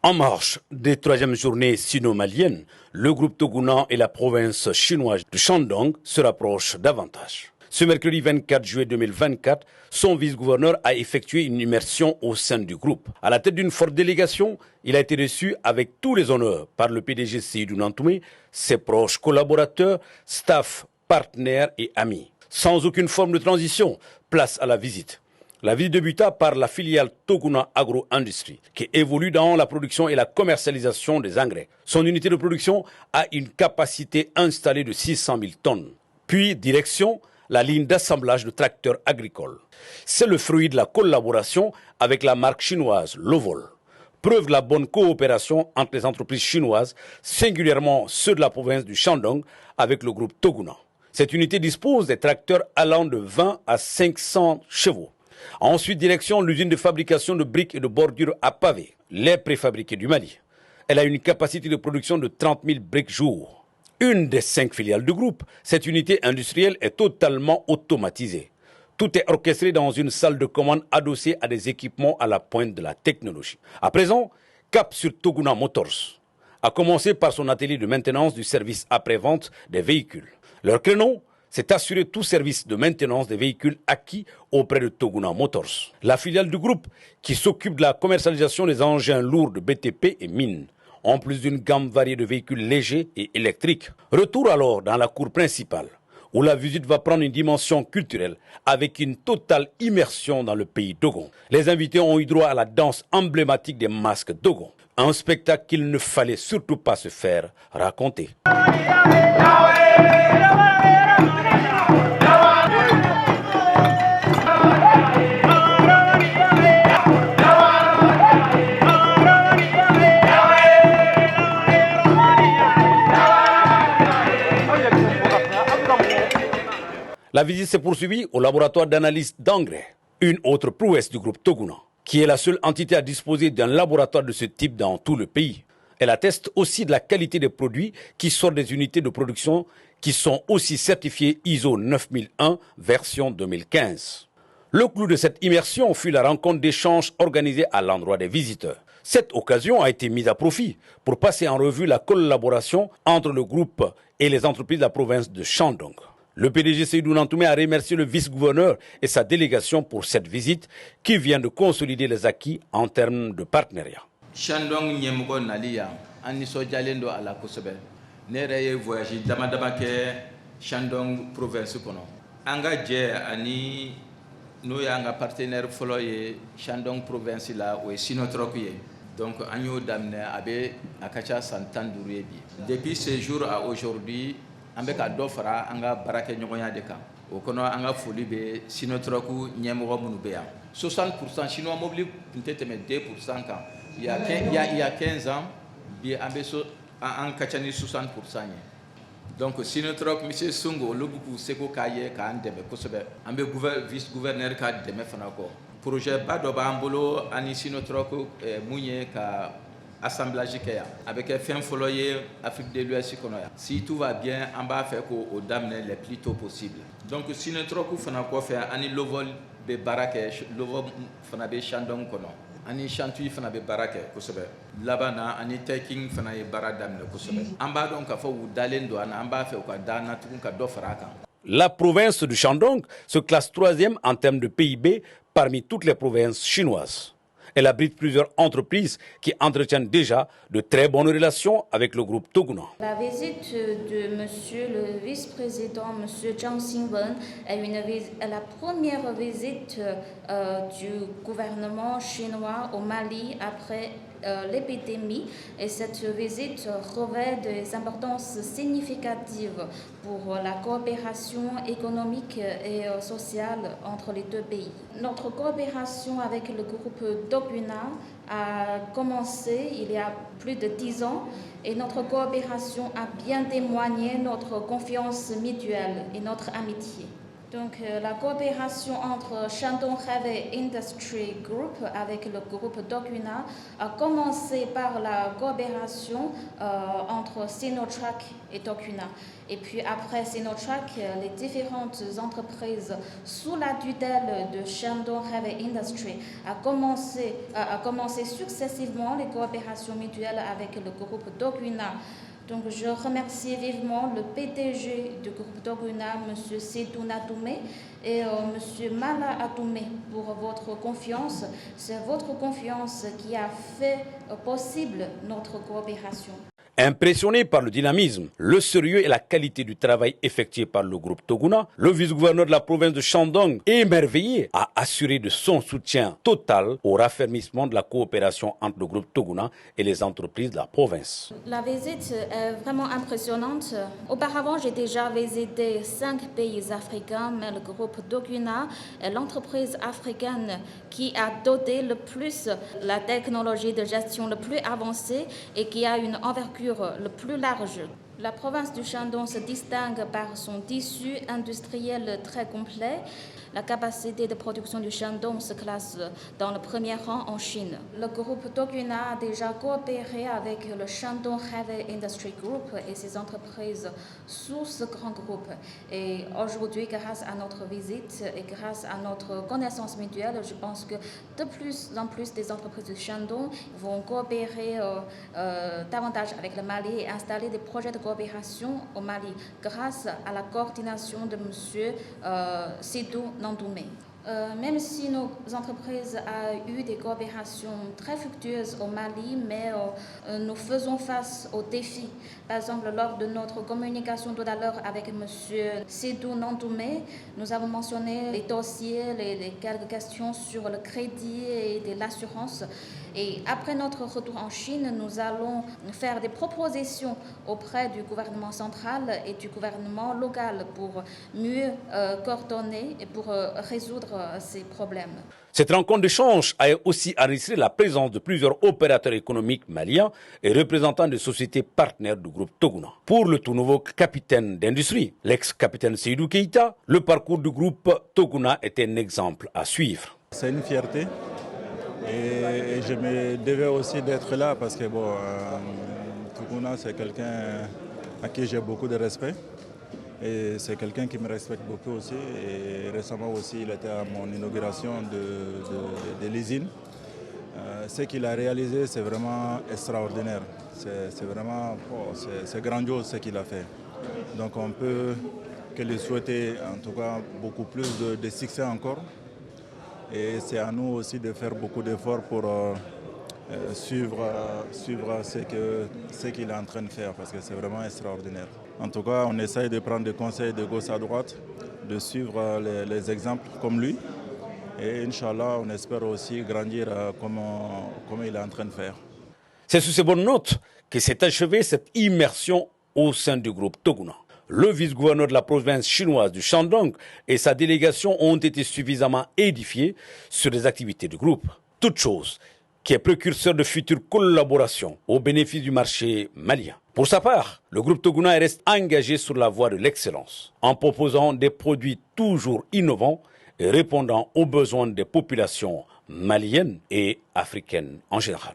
En marche des troisièmes journées sino-maliennes, le groupe Togounan et la province chinoise de Shandong se rapprochent davantage. Ce mercredi 24 juillet 2024, son vice-gouverneur a effectué une immersion au sein du groupe. À la tête d'une forte délégation, il a été reçu avec tous les honneurs par le PDG Seydou Nantoumé, ses proches collaborateurs, staff, partenaires et amis. Sans aucune forme de transition, place à la visite. La visite débuta par la filiale Togounan Agro-Industrie, qui évolue dans la production et la commercialisation des engrais. Son unité de production a une capacité installée de 600 000 tonnes. Puis, direction, la ligne d'assemblage de tracteurs agricoles. C'est le fruit de la collaboration avec la marque chinoise Lovol. Preuve de la bonne coopération entre les entreprises chinoises, singulièrement ceux de la province du Shandong, avec le groupe Togounan. Cette unité dispose des tracteurs allant de 20 à 500 chevaux. Ensuite, direction l'usine de fabrication de briques et de bordures à pavés, les préfabriqués du Mali. Elle a une capacité de production de 30 000 briques jour. Une des 5 filiales du groupe, cette unité industrielle est totalement automatisée. Tout est orchestré dans une salle de commande adossée à des équipements à la pointe de la technologie. À présent, cap sur Togounan Motors, à commencer par son atelier de maintenance du service après-vente des véhicules. Leur créneau, c'est assurer tout service de maintenance des véhicules acquis auprès de Togounan Motors, la filiale du groupe qui s'occupe de la commercialisation des engins lourds de BTP et mines, en plus d'une gamme variée de véhicules légers et électriques. Retour alors dans la cour principale, où la visite va prendre une dimension culturelle avec une totale immersion dans le pays Dogon. Les invités ont eu droit à la danse emblématique des masques Dogon, un spectacle qu'il ne fallait surtout pas se faire raconter. La visite s'est poursuivie au laboratoire d'analyse d'engrais, une autre prouesse du groupe Togounan, qui est la seule entité à disposer d'un laboratoire de ce type dans tout le pays. Elle atteste aussi de la qualité des produits qui sortent des unités de production qui sont aussi certifiées ISO 9001 version 2015. Le clou de cette immersion fut la rencontre d'échanges organisée à l'endroit des visiteurs. Cette occasion a été mise à profit pour passer en revue la collaboration entre le groupe et les entreprises de la province de Shandong. Le PDG Seydou Nantoumé a remercié le vice-gouverneur et sa délégation pour cette visite qui vient de consolider les acquis en termes de partenariat. Shandong ñemgo naliya ani so jalendo ala kosobe nere ye voyage dama ke Shandong province kono anga je ani no ya nga partenaire folo ye Shandong province la o Sinotrok ye donc agno damne abe akacha santan durebi depuis ce jour à aujourd'hui ambe ka do fara anga barake ñogonya de kan o kono anga foli be Sinotroku ñemgo munu be ya 60% chinois mobile peut-être 2% kan il y a 15 ans bien ambeso en kachani 60%. Donc Sinotrok monsieur Sungo lobuku seko kaye ka andebe kosobe ambe vice gouverneur ka deme fanako projet ba do ba ambolo ani Sinotrok munye ka assemblage kaya avec fin foloyer Afrique de l'Ouest konoya si tout va bien on va faire au damne le plus tôt possible. Donc Sinotrok fanako fait ani lovol be barake lovol fanabe Shandong kono ani Chantui fana be barake kosobe labana ani taking fana ye baradam kosobe amba donc ka fo dalen do ana amba fe ko dana tukun ka do faraka. La province du Shandong se classe 3e en termes de PIB parmi toutes les provinces chinoises. Elle abrite plusieurs entreprises qui entretiennent déjà de très bonnes relations avec le groupe Togounan. La visite de monsieur le vice-président, monsieur Zhang Xingwen, est la première visite du gouvernement chinois au Mali après l'épidémie, et cette visite revêt des importances significatives pour la coopération économique et sociale entre les deux pays. Notre coopération avec le groupe Togounan a commencé il y a plus de 10 ans et notre coopération a bien témoigné notre confiance mutuelle et notre amitié. Donc la coopération entre Shandong Heavy Industry Group avec le groupe Doguna a commencé par la coopération entre Sinotruk et Doguna. Et puis après Sinotruk, les différentes entreprises sous la tutelle de Shandong Heavy Industry a commencé successivement les coopérations mutuelles avec le groupe Doguna. Donc je remercie vivement le PDG du groupe Doguna, M. Sedou Natoumé, et M. Mala Atoumé pour votre confiance. C'est votre confiance qui a fait possible notre coopération. Impressionné par le dynamisme, le sérieux et la qualité du travail effectué par le groupe Doguna, le vice-gouverneur de la province de Shandong, émerveillé, a assuré de son soutien total au raffermissement de la coopération entre le groupe Doguna et les entreprises de la province. La visite est vraiment impressionnante. Auparavant, j'ai déjà visité 5 pays africains, mais le groupe Doguna est l'entreprise africaine qui a doté le plus la technologie de gestion le plus avancée et qui a une envergure le plus large. La province du Shandong se distingue par son tissu industriel très complet. La capacité de production du Shandong se classe dans le premier rang en Chine. Le groupe Doguna a déjà coopéré avec le Shandong Heavy Industry Group et ses entreprises sous ce grand groupe. Et aujourd'hui, grâce à notre visite et grâce à notre connaissance mutuelle, je pense que de plus en plus des entreprises du Shandong vont coopérer davantage avec le Mali et installer des projets de coopération au Mali grâce à la coordination de M. Sedou Natoumé. Même si nos entreprises ont eu des coopérations très fructueuses au Mali, mais nous faisons face aux défis. Par exemple, lors de notre communication tout à l'heure avec M. Sedou Natoumé, nous avons mentionné les dossiers, les quelques questions sur le crédit et de l'assurance. Et après notre retour en Chine, nous allons faire des propositions auprès du gouvernement central et du gouvernement local pour mieux coordonner et pour résoudre ces problèmes. Cette rencontre d'échange a aussi enregistré la présence de plusieurs opérateurs économiques maliens et représentants de sociétés partenaires du groupe Doguna. Pour le tout nouveau capitaine d'industrie, l'ex-capitaine Seydou Keïta, le parcours du groupe Doguna est un exemple à suivre. C'est une fierté. Et je me devais aussi d'être là parce que Doguna, c'est quelqu'un à qui j'ai beaucoup de respect. Et c'est quelqu'un qui me respecte beaucoup aussi. Et récemment aussi, il était à mon inauguration de l'usine. Ce qu'il a réalisé, c'est vraiment extraordinaire. C'est grandiose ce qu'il a fait. Donc on peut que lui souhaiter en tout cas beaucoup plus de succès encore. Et c'est à nous aussi de faire beaucoup d'efforts pour suivre ce qu'il est en train de faire parce que c'est vraiment extraordinaire. En tout cas, on essaye de prendre des conseils de gauche à droite, de suivre les exemples comme lui. Et Inch'Allah, on espère aussi grandir comme il est en train de faire. C'est sous ces bonnes notes que s'est achevée cette immersion au sein du groupe Doguna. Le vice-gouverneur de la province chinoise du Shandong et sa délégation ont été suffisamment édifiés sur les activités du groupe. Toute chose qui est précurseur de futures collaborations au bénéfice du marché malien. Pour sa part, le groupe Doguna reste engagé sur la voie de l'excellence, en proposant des produits toujours innovants et répondant aux besoins des populations maliennes et africaines en général.